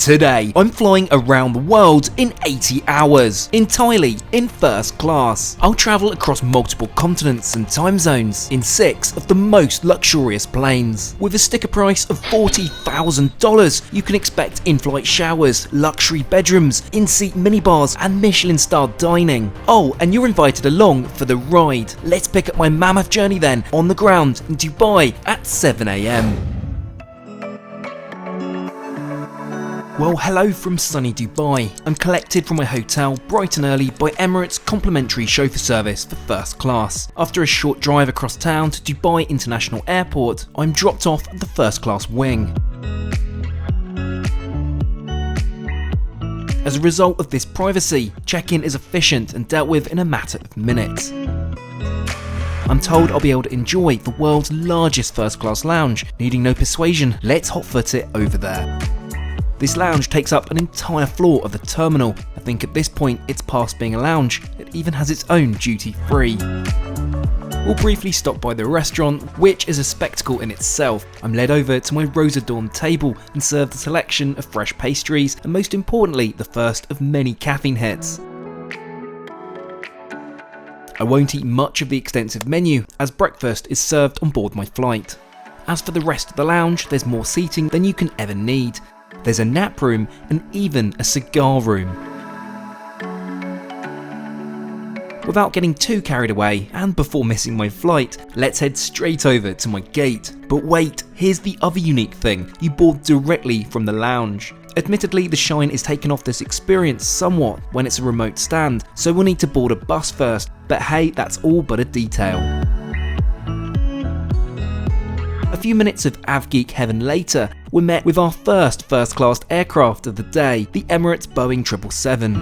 Today, I'm flying around the world in 80 hours, entirely in first class. I'll travel across multiple continents and time zones in 6 of the most luxurious planes. With a sticker price of $40,000, you can expect in-flight showers, luxury bedrooms, in-seat minibars, and Michelin-starred dining. Oh, and you're invited along for the ride. Let's pick up my mammoth journey then, on the ground in Dubai at 7 AM. Well, hello from sunny Dubai. I'm collected from my hotel bright and early by Emirates' complimentary chauffeur service for first class. After a short drive across town to Dubai International Airport, I'm dropped off at the first class wing. As a result of this privacy, check-in is efficient and dealt with in a matter of minutes. I'm told I'll be able to enjoy the world's largest first class lounge. Needing no persuasion, let's hotfoot it over there. This lounge takes up an entire floor of the terminal. I think at this point it's past being a lounge, it even has its own duty free. We'll briefly stop by the restaurant, which is a spectacle in itself. I'm led over to my rose-adorned table and served a selection of fresh pastries and most importantly the first of many caffeine hits. I won't eat much of the extensive menu as breakfast is served on board my flight. As for the rest of the lounge, there's more seating than you can ever need. There's a nap room and even a cigar room. Without getting too carried away and before missing my flight, let's head straight over to my gate. But wait, here's the other unique thing, you board directly from the lounge. Admittedly, the shine is taken off this experience somewhat when it's a remote stand, so we'll need to board a bus first, but hey, that's all but a detail. A few minutes of AvGeek heaven later, we're met with our first class aircraft of the day, the Emirates Boeing 777.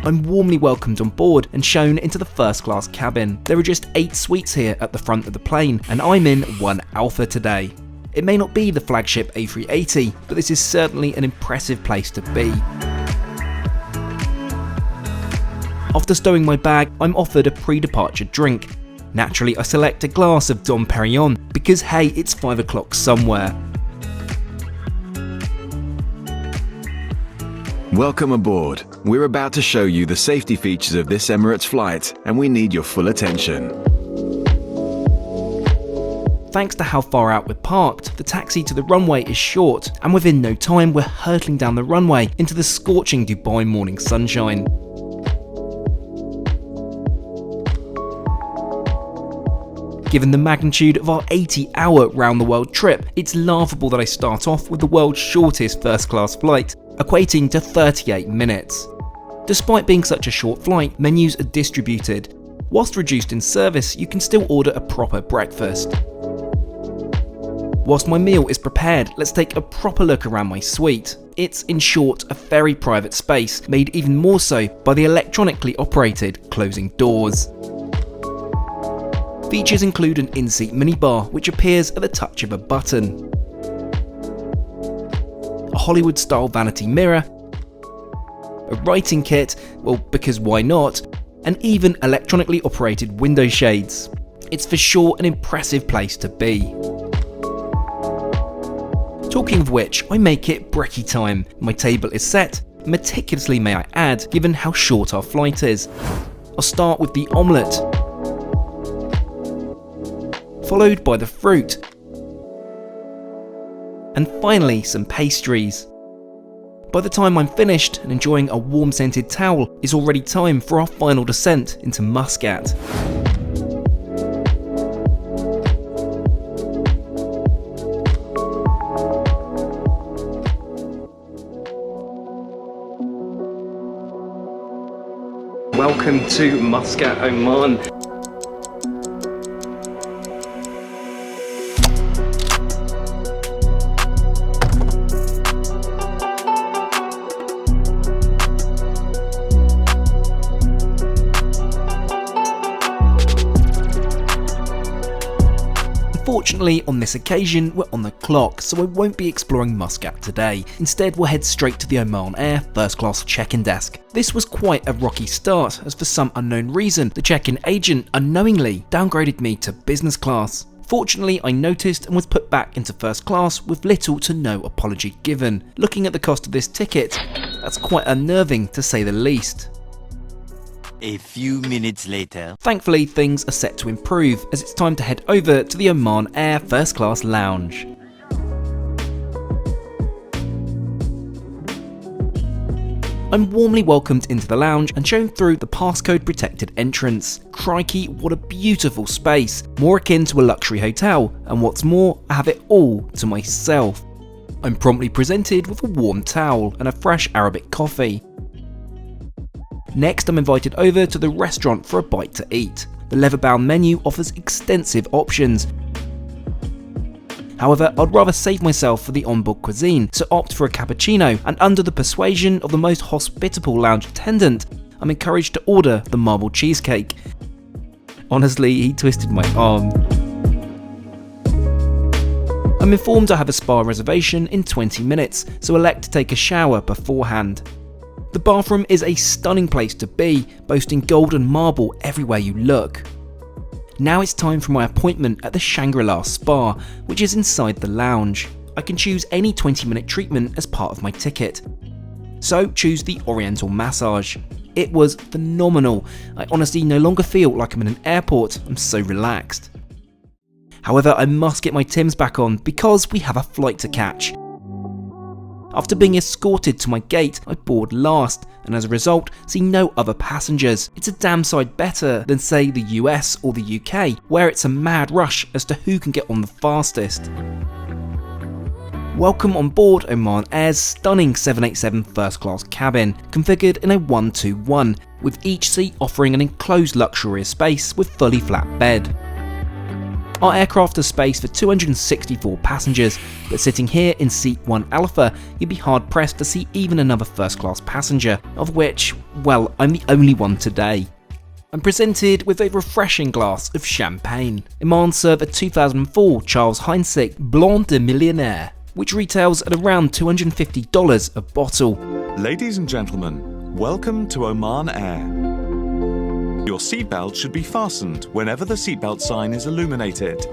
I'm warmly welcomed on board and shown into the first class cabin. There are just 8 suites here at the front of the plane, and I'm in 1 Alpha today. It may not be the flagship A380, but this is certainly an impressive place to be. After stowing my bag, I'm offered a pre-departure drink. Naturally, I select a glass of Dom Perignon because hey, it's 5 o'clock somewhere. Welcome aboard. We're about to show you the safety features of this Emirates flight and we need your full attention. Thanks to how far out we're parked, the taxi to the runway is short, and within no time we're hurtling down the runway into the scorching Dubai morning sunshine. Given the magnitude of our 80-hour round-the-world trip, it's laughable that I start off with the world's shortest first-class flight, equating to 38 minutes. Despite being such a short flight, menus are distributed. Whilst reduced in service, you can still order a proper breakfast. Whilst my meal is prepared, let's take a proper look around my suite. It's, in short, a very private space, made even more so by the electronically operated closing doors. Features include an in-seat minibar, which appears at the touch of a button, a Hollywood-style vanity mirror, a writing kit, well, because why not, and even electronically operated window shades. It's for sure an impressive place to be. Talking of which, I make it brekkie time. My table is set, meticulously may I add, given how short our flight is. I'll start with the omelette, followed by the fruit, and finally some pastries. By the time I'm finished and enjoying a warm scented towel, it's already time for our final descent into Muscat. Welcome to Muscat, Oman. Unfortunately, on this occasion, we're on the clock, so I won't be exploring Muscat today. Instead, we'll head straight to the Oman Air First Class check-in desk. This was quite a rocky start, as for some unknown reason, the check-in agent unknowingly downgraded me to business class. Fortunately, I noticed and was put back into first class with little to no apology given. Looking at the cost of this ticket, that's quite unnerving to say the least. A few minutes later. Thankfully, things are set to improve as it's time to head over to the Oman Air First Class lounge. I'm warmly welcomed into the lounge and shown through the passcode protected entrance. Crikey, what a beautiful space, more akin to a luxury hotel, and what's more, I have it all to myself. I'm promptly presented with a warm towel and a fresh Arabic coffee. Next, I'm invited over to the restaurant for a bite to eat. The leather-bound menu offers extensive options. However, I'd rather save myself for the onboard cuisine, so opt for a cappuccino, and under the persuasion of the most hospitable lounge attendant, I'm encouraged to order the marble cheesecake. Honestly, he twisted my arm. I'm informed I have a spa reservation in 20 minutes, so elect to take a shower beforehand. The bathroom is a stunning place to be, boasting gold and marble everywhere you look. Now it's time for my appointment at the Shangri-La Spa, which is inside the lounge. I can choose any 20-minute treatment as part of my ticket. So choose the Oriental Massage. It was phenomenal. I honestly no longer feel like I'm in an airport, I'm so relaxed. However, I must get my Tims back on because we have a flight to catch. After being escorted to my gate, I board last, and as a result, see no other passengers. It's a damn sight better than say the US or the UK, where it's a mad rush as to who can get on the fastest. Welcome on board Oman Air's stunning 787 First Class cabin, configured in a 1-2-1, with each seat offering an enclosed luxurious space with fully flat bed. Our aircraft has space for 264 passengers, but sitting here in seat 1 Alpha, you'd be hard pressed to see even another first class passenger, of which, well, I'm the only one today. I'm presented with a refreshing glass of champagne. Oman serve a 2004 Charles Heinsick Blanc de Millionnaire, which retails at around $250 a bottle. Ladies and gentlemen, welcome to Oman Air. Your seatbelt should be fastened whenever the seatbelt sign is illuminated.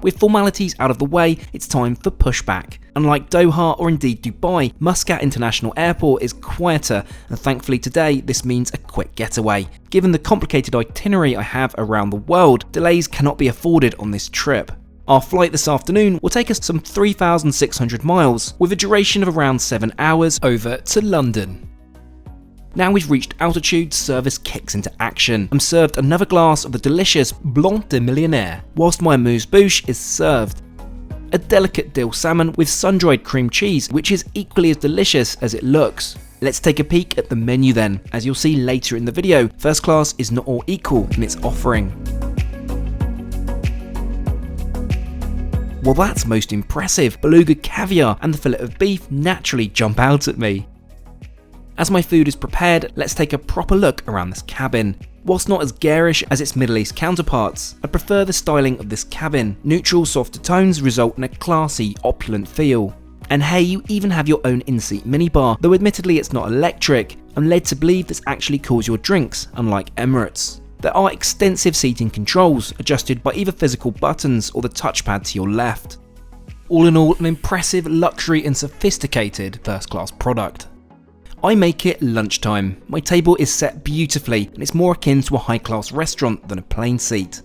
With formalities out of the way, it's time for pushback. Unlike Doha or indeed Dubai, Muscat International Airport is quieter, and thankfully today this means a quick getaway. Given the complicated itinerary I have around the world, delays cannot be afforded on this trip. Our flight this afternoon will take us some 3,600 miles, with a duration of around 7 hours over to London. Now we've reached altitude, service kicks into action. I'm served another glass of the delicious Blanc de Millionnaire, whilst my amuse-bouche is served. A delicate dill salmon with sun-dried cream cheese, which is equally as delicious as it looks. Let's take a peek at the menu then. As you'll see later in the video, first class is not all equal in its offering. Well, that's most impressive. Beluga caviar and the fillet of beef naturally jump out at me. As my food is prepared, let's take a proper look around this cabin. Whilst not as garish as its Middle East counterparts, I prefer the styling of this cabin. Neutral, softer tones result in a classy, opulent feel. And hey, you even have your own in-seat minibar, though admittedly it's not electric. I'm led to believe this actually cools your drinks, unlike Emirates. There are extensive seating controls, adjusted by either physical buttons or the touchpad to your left. All in all, an impressive, luxury and sophisticated first-class product. I make it lunchtime. My table is set beautifully and it's more akin to a high-class restaurant than a plane seat.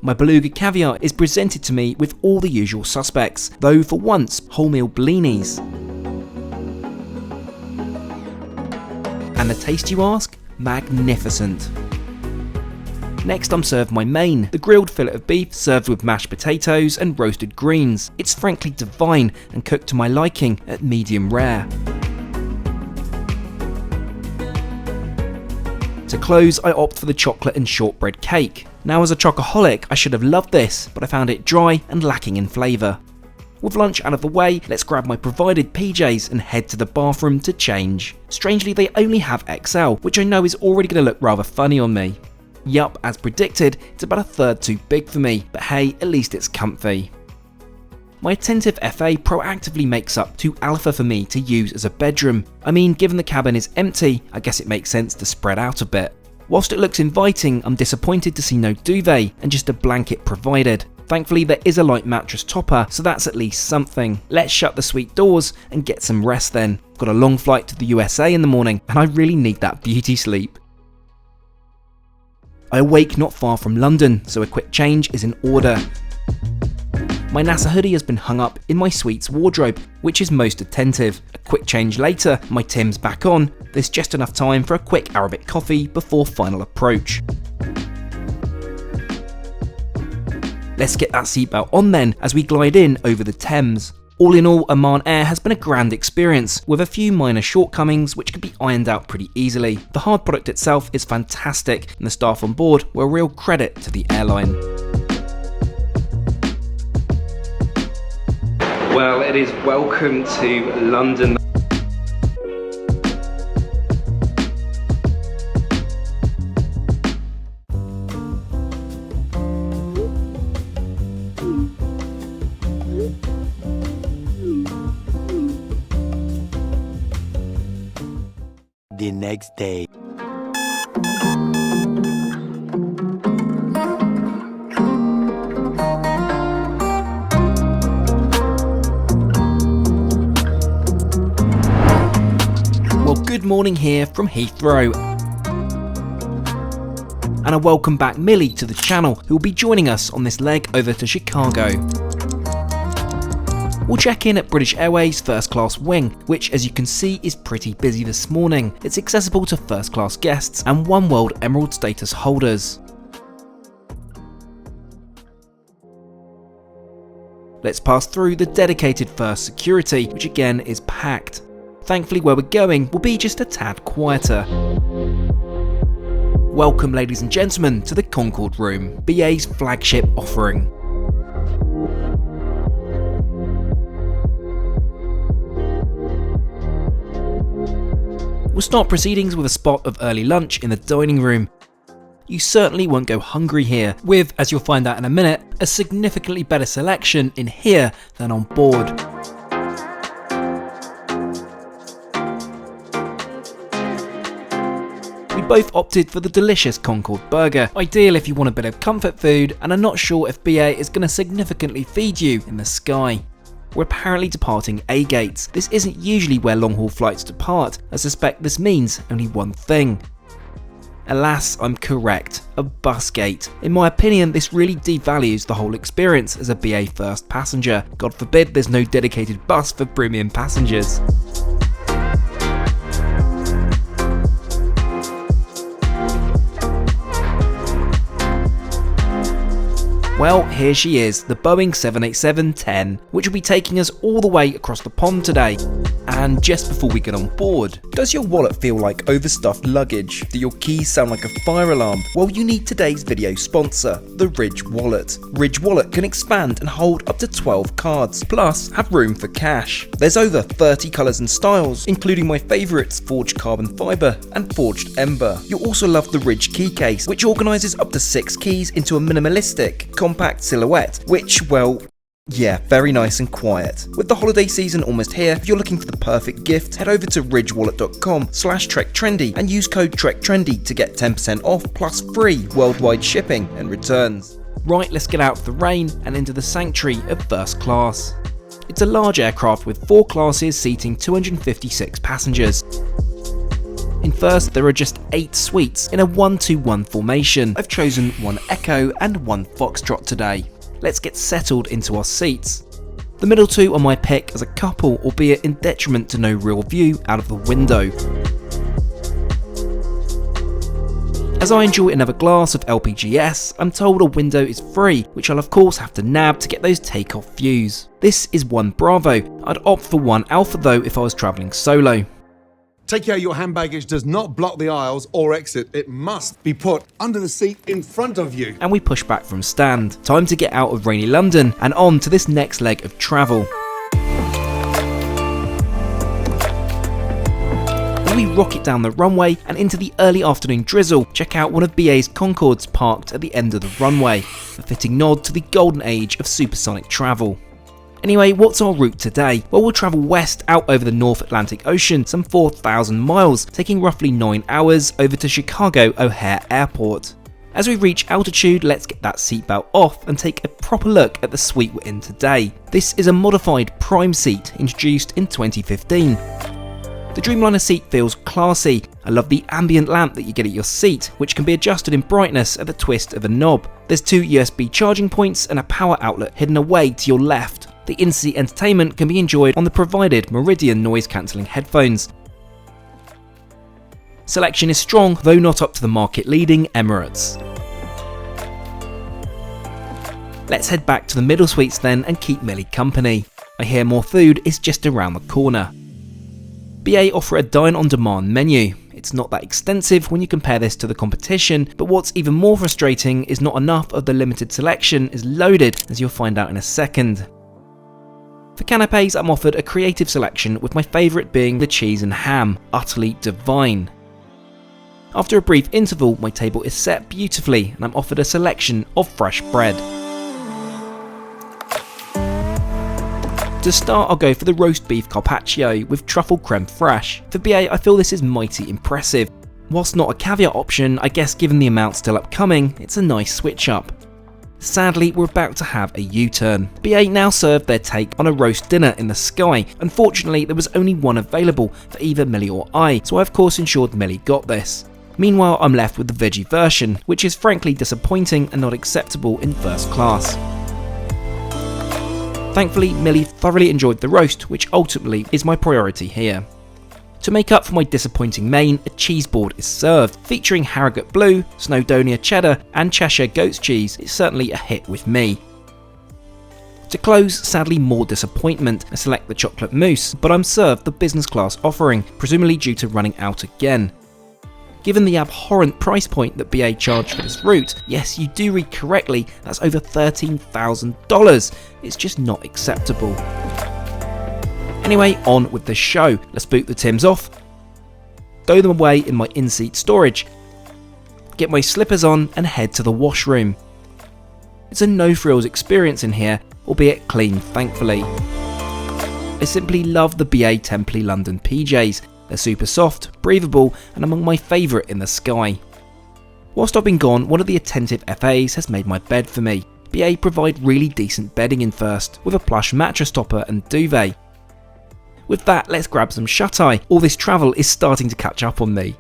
My beluga caviar is presented to me with all the usual suspects, though for once, wholemeal blinis. And the taste, you ask? Magnificent. Next I'm served my main, the grilled fillet of beef served with mashed potatoes and roasted greens. It's frankly divine and cooked to my liking at medium rare. To close, I opt for the chocolate and shortbread cake. Now as a chocoholic, I should have loved this, but I found it dry and lacking in flavour. With lunch out of the way, let's grab my provided PJs and head to the bathroom to change. Strangely, they only have XL, which I know is already going to look rather funny on me. Yup, as predicted, it's about a third too big for me, but hey, at least it's comfy. My attentive FA proactively makes up too alpha for me to use as a bedroom. I mean, given the cabin is empty, I guess it makes sense to spread out a bit. Whilst it looks inviting, I'm disappointed to see no duvet and just a blanket provided. Thankfully there is a light mattress topper, so that's at least something. Let's shut the suite doors and get some rest then. Got a long flight to the USA in the morning and I really need that beauty sleep. I awake not far from London, so a quick change is in order. My NASA hoodie has been hung up in my suite's wardrobe, which is most attentive. A quick change later, my Tim's back on. There's just enough time for a quick Arabic coffee before final approach. Let's get that seatbelt on then as we glide in over the Thames. All in all, Oman Air has been a grand experience, with a few minor shortcomings which could be ironed out pretty easily. The hard product itself is fantastic and the staff on board were a real credit to the airline. Well, it is welcome to London. The next day. Well, good morning here from Heathrow. And a welcome back Millie to the channel, who will be joining us on this leg over to Chicago. We'll check in at British Airways First Class wing, which as you can see is pretty busy this morning. It's accessible to first class guests and One World Emerald status holders. Let's pass through the dedicated first security, which again is packed. Thankfully where we're going will be just a tad quieter. Welcome ladies and gentlemen to the Concorde Room, BA's flagship offering. We'll start proceedings with a spot of early lunch in the dining room. You certainly won't go hungry here, with, as you'll find out in a minute, a significantly better selection in here than on board. We both opted for the delicious Concorde burger, ideal if you want a bit of comfort food and are not sure if BA is going to significantly feed you in the sky. We're apparently departing A gates. This isn't usually where long haul flights depart. I suspect this means only one thing. Alas, I'm correct, a bus gate. In my opinion, this really devalues the whole experience as a BA first passenger. God forbid there's no dedicated bus for premium passengers. Well, here she is, the Boeing 787-10, which will be taking us all the way across the pond today. And just before we get on board, does your wallet feel like overstuffed luggage? Do your keys sound like a fire alarm? Well, you need today's video sponsor, the Ridge Wallet. Ridge Wallet can expand and hold up to 12 cards, plus have room for cash. There's over 30 colours and styles, including my favourites, forged carbon fibre and forged ember. You'll also love the Ridge key case, which organises up to 6 keys into a minimalistic, compact silhouette, which, well, yeah, very nice and quiet. With the holiday season almost here, if you're looking for the perfect gift, head over to ridgewallet.com/TrekTrendy and use code TrekTrendy to get 10% off plus free worldwide shipping and returns. Right, let's get out of the rain and into the sanctuary of first class. It's a large aircraft with 4 classes seating 256 passengers. In first, there are just 8 suites in a 1-2-1 formation. I've chosen 1 Echo and 1 Foxtrot today. Let's get settled into our seats. The middle 2 are my pick as a couple, albeit in detriment to no real view out of the window. As I enjoy another glass of LPGS, I'm told a window is free, which I'll of course have to nab to get those takeoff views. This is 1 Bravo. I'd opt for 1 Alpha though if I was travelling solo. Take care your hand baggage does not block the aisles or exit. It must be put under the seat in front of you. And we push back from stand. Time to get out of rainy London and on to this next leg of travel. we rocket down the runway and into the early afternoon drizzle, check out one of BA's Concordes parked at the end of the runway, a fitting nod to the golden age of supersonic travel. Anyway, what's our route today? Well, we'll travel west out over the North Atlantic Ocean, some 4,000 miles, taking roughly 9 hours over to Chicago O'Hare Airport. As we reach altitude, let's get that seatbelt off and take a proper look at the suite we're in today. This is a modified Prime seat introduced in 2015. The Dreamliner seat feels classy. I love the ambient lamp that you get at your seat, which can be adjusted in brightness at the twist of a knob. There's 2 USB charging points and a power outlet hidden away to your left. The in-seat entertainment can be enjoyed on the provided Meridian noise-cancelling headphones. Selection is strong, though not up to the market-leading Emirates. Let's head back to the middle suites then and keep Millie company. I hear more food is just around the corner. BA offer a dine-on-demand menu. It's not that extensive when you compare this to the competition, but what's even more frustrating is not enough of the limited selection is loaded, as you'll find out in a second. For canapes, I'm offered a creative selection, with my favourite being the cheese and ham, utterly divine. After a brief interval, my table is set beautifully and I'm offered a selection of fresh bread. To start, I'll go for the roast beef carpaccio with truffle creme fraiche. For BA, I feel this is mighty impressive. Whilst not a caviar option, I guess given the amount still upcoming, it's a nice switch up. Sadly, we're about to have a U-turn. BA now served their take on a roast dinner in the sky. Unfortunately, there was only one available for either Millie or I, so I of course ensured Millie got this. Meanwhile, I'm left with the veggie version, which is frankly disappointing and not acceptable in first class. Thankfully, Millie thoroughly enjoyed the roast, which ultimately is my priority here. To make up for my disappointing main, a cheese board is served, featuring Harrogate Blue, Snowdonia Cheddar and Cheshire Goat's Cheese. It's certainly a hit with me. To close, sadly more disappointment. I select the chocolate mousse, but I'm served the business class offering, presumably due to running out again. Given the abhorrent price point that BA charged for this route, yes, you do read correctly, that's over $13,000. It's just not acceptable. Anyway, on with the show. Let's boot the Tims off, stow them away in my in-seat storage, get my slippers on and head to the washroom. It's a no-frills experience in here, albeit clean thankfully. I simply love the BA Templey London PJs. They're super soft, breathable and among my favourite in the sky. Whilst I've been gone, one of the attentive FAs has made my bed for me. BA provide really decent bedding in first, with a plush mattress topper and duvet. With that, let's grab some shut-eye. All this travel is starting to catch up on me.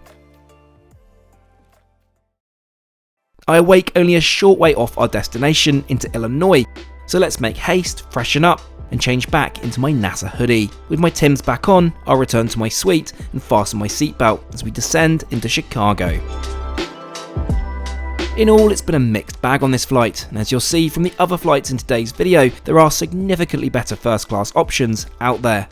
I awake only a short way off our destination into Illinois, so let's make haste, freshen up, and change back into my NASA hoodie. With my Tims back on, I'll return to my suite and fasten my seatbelt as we descend into Chicago. In all, it's been a mixed bag on this flight, and as you'll see from the other flights in today's video, there are significantly better first class options out there.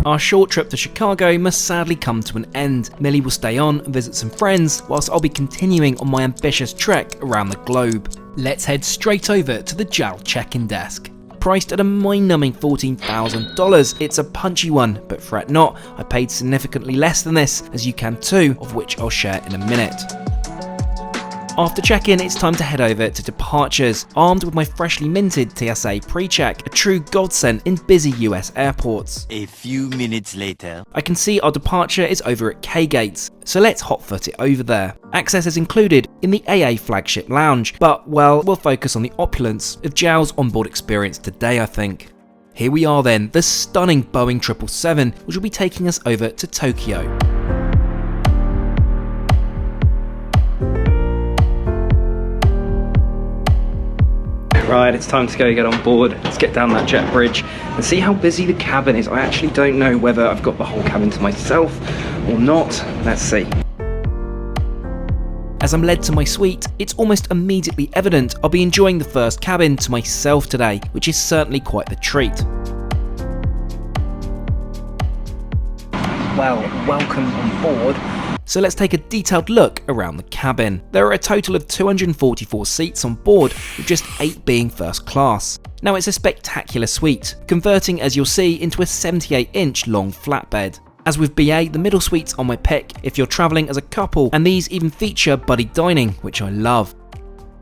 Our short trip to Chicago must sadly come to an end. Millie will stay on and visit some friends, whilst I'll be continuing on my ambitious trek around the globe. Let's head straight over to the JAL check-in desk. Priced at a mind-numbing $14,000, it's a punchy one, but fret not, I paid significantly less than this, as you can too, of which I'll share in a minute. After check-in, it's time to head over to departures, armed with my freshly minted TSA pre-check, a true godsend in busy US airports. A few minutes later. I can see our departure is over at K-Gates, so let's hotfoot it over there. Access is included in the AA flagship lounge, but well, we'll focus on the opulence of JAL's onboard experience today, I think. Here we are then, the stunning Boeing 777, which will be taking us over to Tokyo. Right, it's time to go get on board. Let's get down that jet bridge and see how busy the cabin is. I actually don't know whether I've got the whole cabin to myself or not. Let's see. As I'm led to my suite, it's almost immediately evident I'll be enjoying the first cabin to myself today, which is certainly quite the treat. Well, welcome on board. So let's take a detailed look around the cabin. There are a total of 244 seats on board, with just 8 being first class. Now it's a spectacular suite, converting as you'll see into a 78-inch long flatbed. As with BA, the middle suite's on my pick if you're travelling as a couple, and these even feature buddy dining, which I love.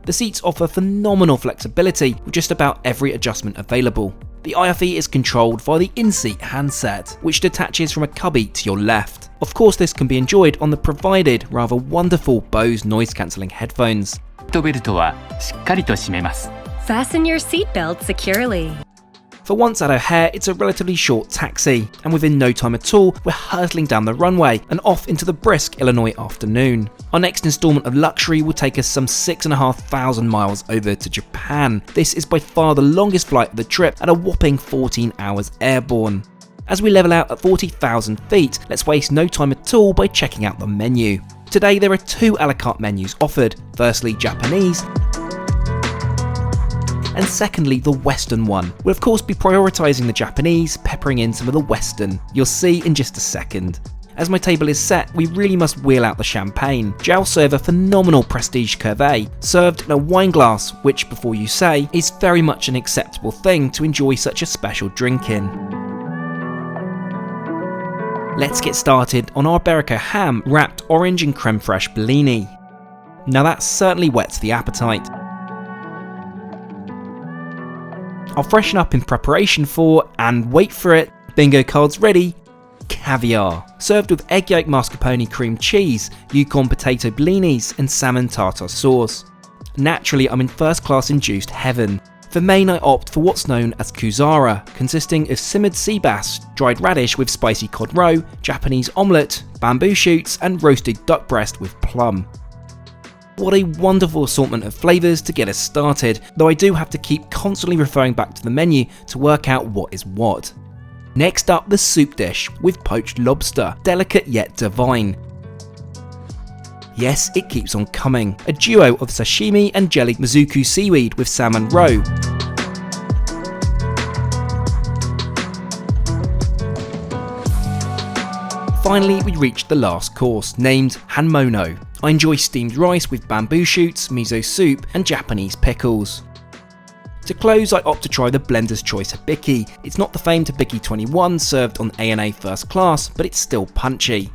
The seats offer phenomenal flexibility with just about every adjustment available. The IFE is controlled via the in-seat handset, which detaches from a cubby to your left. Of course, this can be enjoyed on the provided, rather wonderful Bose noise-cancelling headphones. シートベルトはしっかりと締めます。 Fasten your seatbelt securely. For once at O'Hare, it's a relatively short taxi, and within no time at all, we're hurtling down the runway and off into the brisk Illinois afternoon. Our next instalment of luxury will take us some 6,500 miles over to Japan. This is by far the longest flight of the trip at a whopping 14 hours airborne. As we level out at 40,000 feet, let's waste no time at all by checking out the menu. Today there are 2 a la carte menus offered, firstly Japanese, and secondly the Western one. We'll of course be prioritising the Japanese, peppering in some of the Western. You'll see in just a second. As my table is set, we really must wheel out the champagne. Jowl serve a phenomenal prestige cuvee, served in a wine glass, which before you say, is very much an acceptable thing to enjoy such a special drink in. Let's get started on our Iberico ham wrapped orange and creme fraiche Bellini. Now that certainly whets the appetite. I'll freshen up in preparation for, and wait for it, bingo cards ready, caviar. Served with egg yolk mascarpone cream cheese, Yukon potato bellinis and salmon tartar sauce. Naturally, I'm in first class induced heaven. For main I opt for what's known as kuzara, consisting of simmered sea bass, dried radish with spicy cod roe, Japanese omelette, bamboo shoots and roasted duck breast with plum. What a wonderful assortment of flavours to get us started, though I do have to keep constantly referring back to the menu to work out what is what. Next up, the soup dish with poached lobster, delicate yet divine. Yes, it keeps on coming. A duo of sashimi and jellied mizuku seaweed with salmon roe. Finally, we reached the last course, named hanmono. I enjoy steamed rice with bamboo shoots, miso soup and Japanese pickles. To close, I opt to try the Blender's Choice Hibiki. It's not the famed Hibiki 21 served on ANA First Class, but it's still punchy.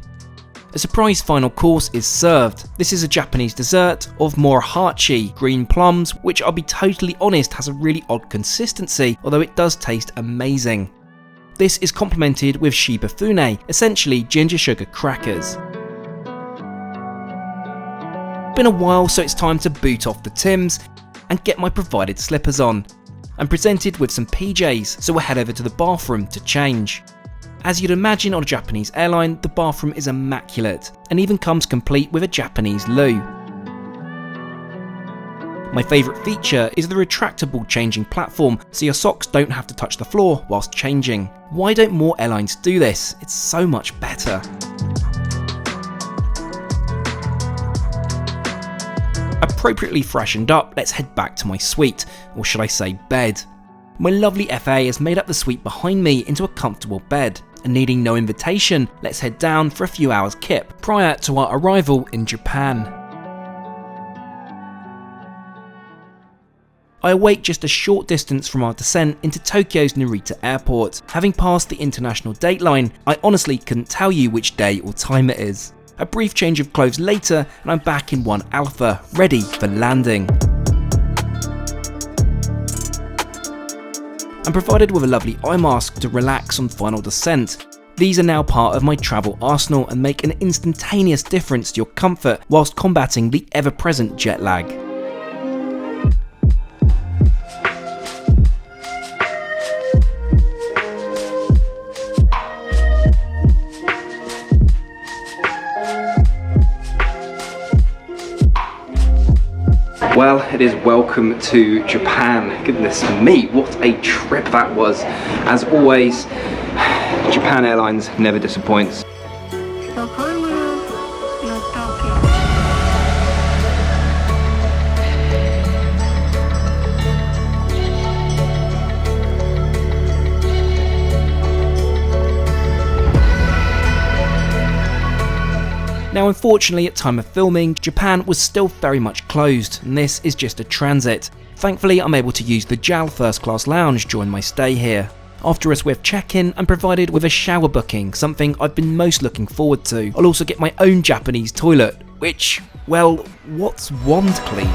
A surprise final course is served. This is a Japanese dessert of morahachi, green plums, which I'll be totally honest has a really odd consistency, although it does taste amazing. This is complemented with shibafune, essentially ginger sugar crackers. Been a while, so it's time to boot off the Tims and get my provided slippers on. I'm presented with some PJs, so we'll head over to the bathroom to change. As you'd imagine on a Japanese airline, the bathroom is immaculate, and even comes complete with a Japanese loo. My favourite feature is the retractable changing platform, so your socks don't have to touch the floor whilst changing. Why don't more airlines do this? It's so much better. Appropriately freshened up, let's head back to my suite, or should I say bed. My lovely FA has made up the suite behind me into a comfortable bed, and needing no invitation, let's head down for a few hours kip prior to our arrival in Japan. I awake just a short distance from our descent into Tokyo's Narita Airport. Having passed the international dateline, I honestly couldn't tell you which day or time it is. A brief change of clothes later, and I'm back in 1 Alpha, ready for landing. I'm provided with a lovely eye mask to relax on final descent. These are now part of my travel arsenal and make an instantaneous difference to your comfort whilst combating the ever-present jet lag. Well, it is welcome to Japan. Goodness me, what a trip that was. As always, Japan Airlines never disappoints. Now unfortunately at time of filming, Japan was still very much closed, and this is just a transit. Thankfully I'm able to use the JAL First Class lounge during my stay here. After a swift check-in, I'm provided with a shower booking, something I've been most looking forward to. I'll also get my own Japanese toilet, which, well, what's wand clean?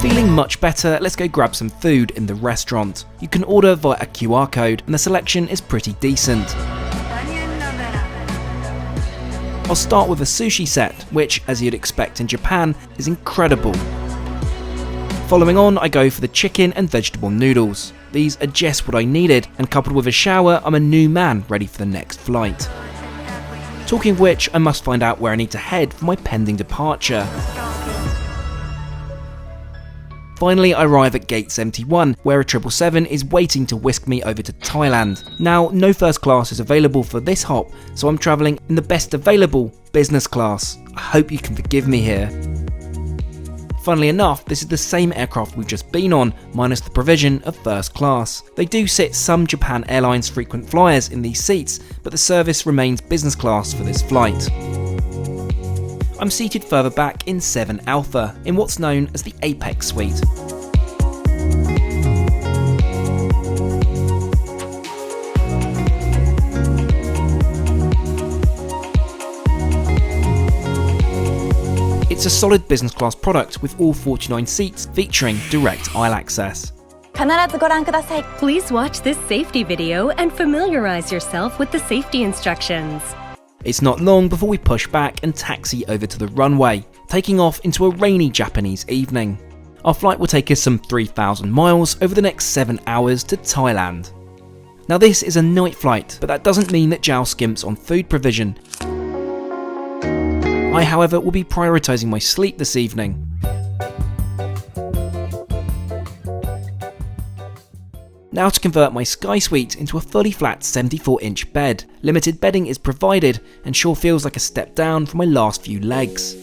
Feeling much better, let's go grab some food in the restaurant. You can order via a QR code and the selection is pretty decent. I'll start with a sushi set, which, as you'd expect in Japan, is incredible. Following on, I go for the chicken and vegetable noodles. These are just what I needed, and coupled with a shower, I'm a new man ready for the next flight. Talking of which, I must find out where I need to head for my pending departure. Finally, I arrive at gate 71, where a 777 is waiting to whisk me over to Thailand. Now, no first class is available for this hop, so I'm travelling in the best available, business class. I hope you can forgive me here. Funnily enough, this is the same aircraft we've just been on, minus the provision of first class. They do sit some Japan Airlines frequent flyers in these seats, but the service remains business class for this flight. I'm seated further back in 7 Alpha, in what's known as the Apex Suite. It's a solid business class product with all 49 seats featuring direct aisle access. Please watch this safety video and familiarize yourself with the safety instructions. It's not long before we push back and taxi over to the runway, taking off into a rainy Japanese evening. Our flight will take us some 3,000 miles over the next 7 hours to Thailand. Now this is a night flight, but that doesn't mean that JAL skimps on food provision. I, however, will be prioritising my sleep this evening. Now to convert my Sky Suite into a fully flat 74-inch bed. Limited bedding is provided and sure feels like a step down from my last few legs.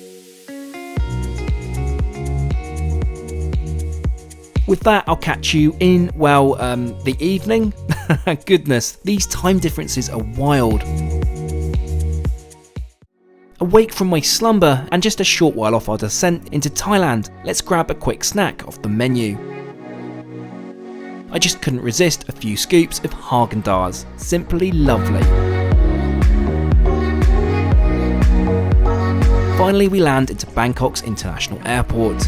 With that, I'll catch you in, well, the evening? Goodness, these time differences are wild. Awake from my slumber and just a short while off our descent into Thailand, let's grab a quick snack off the menu. I just couldn't resist a few scoops of Haagen-Dazs, simply lovely. Finally we land into Bangkok's international airport.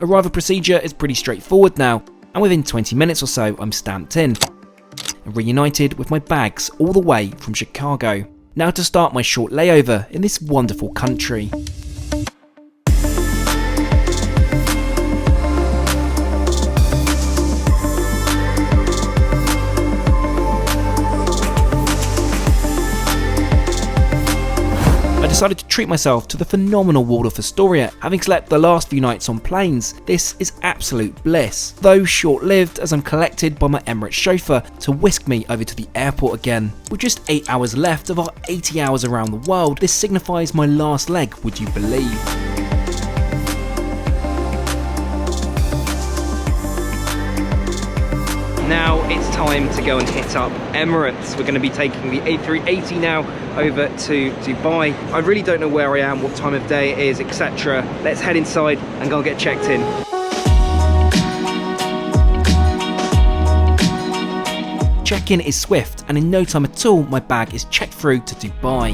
Arrival procedure is pretty straightforward now, and within 20 minutes or so I'm stamped in and reunited with my bags all the way from Chicago. Now to start my short layover in this wonderful country. I decided to treat myself to the phenomenal Waldorf Astoria. Having slept the last few nights on planes, this is absolute bliss, though short-lived as I'm collected by my Emirates chauffeur to whisk me over to the airport again. With just 8 hours left of our 80 hours around the world, this signifies my last leg, would you believe? Now it's time to go and hit up Emirates. We're going to be taking the A380 now over to Dubai. I really don't know where I am, what time of day it is, etc. Let's head inside and go and get checked in. Check-in is swift, and in no time at all my bag is checked through to Dubai.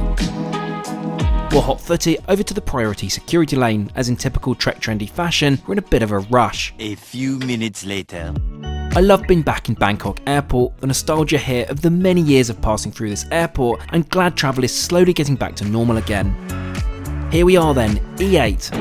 We'll hot-foot it over to the priority security lane, as in typical Trek trendy fashion, we're in a bit of a rush. A few minutes later. I love being back in Bangkok airport, the nostalgia here of the many years of passing through this airport. I'm glad travel is slowly getting back to normal again. Here we are then, E8.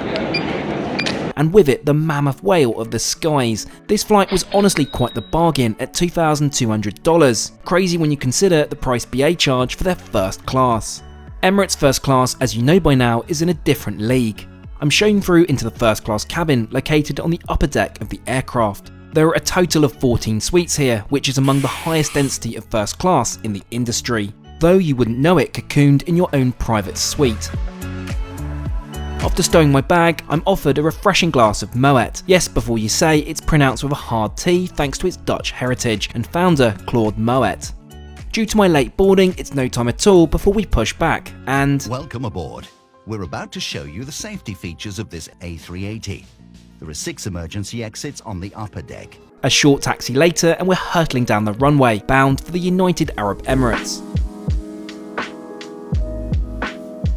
And with it, the mammoth whale of the skies. This flight was honestly quite the bargain at $2,200. Crazy when you consider the price BA charge for their first class. Emirates First Class, as you know by now, is in a different league. I'm shown through into the first class cabin located on the upper deck of the aircraft. There are a total of 14 suites here, which is among the highest density of first class in the industry, though you wouldn't know it cocooned in your own private suite. After stowing my bag, I'm offered a refreshing glass of Moet. Yes, before you say, it's pronounced with a hard T thanks to its Dutch heritage and founder Claude Moet. Due to my late boarding, it's no time at all before we push back and... Welcome aboard. We're about to show you the safety features of this A380. There are 6 emergency exits on the upper deck. A short taxi later and we're hurtling down the runway, bound for the United Arab Emirates.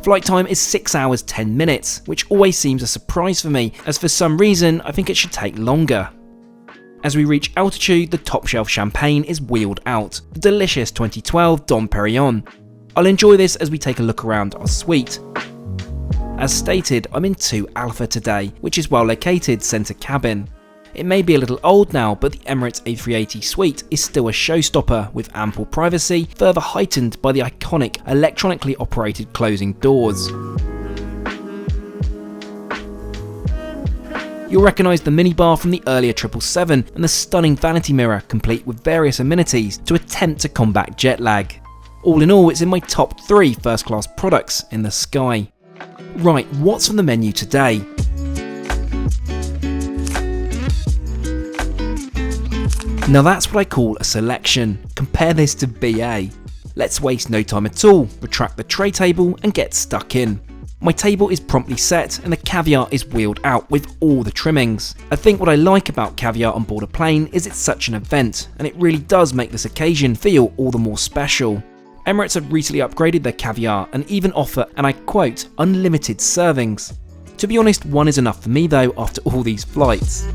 Flight time is 6 hours 10 minutes, which always seems a surprise for me, as for some reason I think it should take longer. As we reach altitude, the top shelf champagne is wheeled out, the delicious 2012 Dom Perignon. I'll enjoy this as we take a look around our suite. As stated, I'm in 2 Alpha today, which is well located centre cabin. It may be a little old now, but the Emirates A380 suite is still a showstopper with ample privacy, further heightened by the iconic electronically operated closing doors. You'll recognise the minibar from the earlier 777 and the stunning vanity mirror complete with various amenities to attempt to combat jet lag. All in all, it's in my top 3 first class products in the sky. Right, what's on the menu today? Now that's what I call a selection. Compare this to BA. Let's waste no time at all, retract the tray table and get stuck in. My table is promptly set and the caviar is wheeled out with all the trimmings. I think what I like about caviar on board a plane is it's such an event, and it really does make this occasion feel all the more special. Emirates have recently upgraded their caviar and even offer, and I quote, unlimited servings. To be honest, one is enough for me though after all these flights.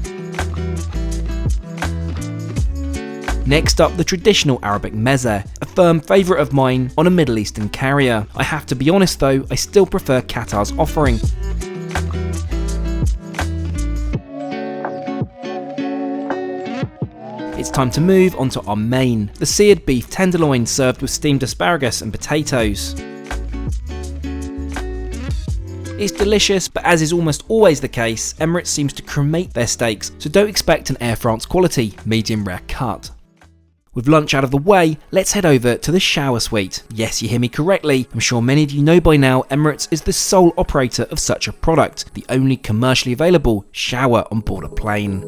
Next up, the traditional Arabic meze, a firm favourite of mine on a Middle Eastern carrier. I have to be honest though, I still prefer Qatar's offering. It's time to move on to our main, the seared beef tenderloin served with steamed asparagus and potatoes. It's delicious, but as is almost always the case, Emirates seems to cremate their steaks, so don't expect an Air France quality medium rare cut. With lunch out of the way, let's head over to the shower suite. Yes, you hear me correctly. I'm sure many of you know by now Emirates is the sole operator of such a product, the only commercially available shower on board a plane.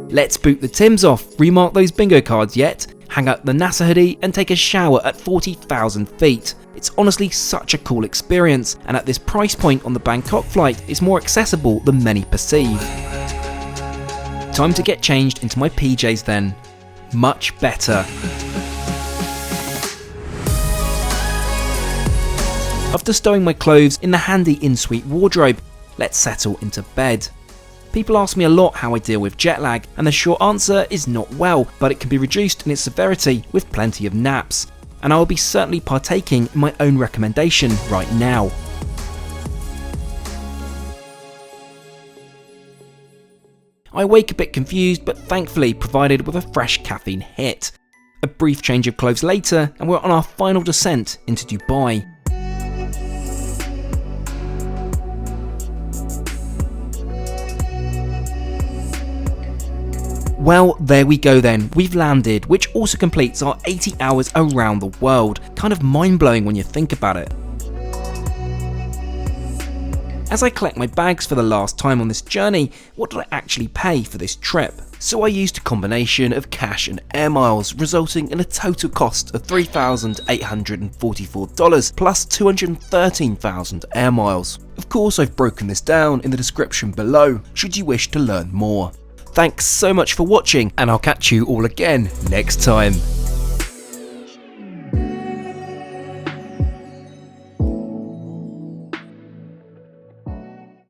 Let's boot the Tims off, remark those bingo cards yet, hang up the NASA hoodie and take a shower at 40,000 feet. It's honestly such a cool experience, and at this price point on the Bangkok flight, it's more accessible than many perceive. Time to get changed into my PJs then. Much better. After stowing my clothes in the handy in-suite wardrobe, let's settle into bed. People ask me a lot how I deal with jet lag, and the short answer is not well, but it can be reduced in its severity with plenty of naps. And I will be certainly partaking in my own recommendation right now. I wake a bit confused, but thankfully provided with a fresh caffeine hit. A brief change of clothes later, and we're on our final descent into Dubai. Well, there we go then, we've landed, which also completes our 80 hours around the world. Kind of mind-blowing when you think about it. As I collect my bags for the last time on this journey, what did I actually pay for this trip? So I used a combination of cash and air miles, resulting in a total cost of $3,844 plus 213,000 air miles. Of course, I've broken this down in the description below, should you wish to learn more. Thanks so much for watching, and I'll catch you all again next time.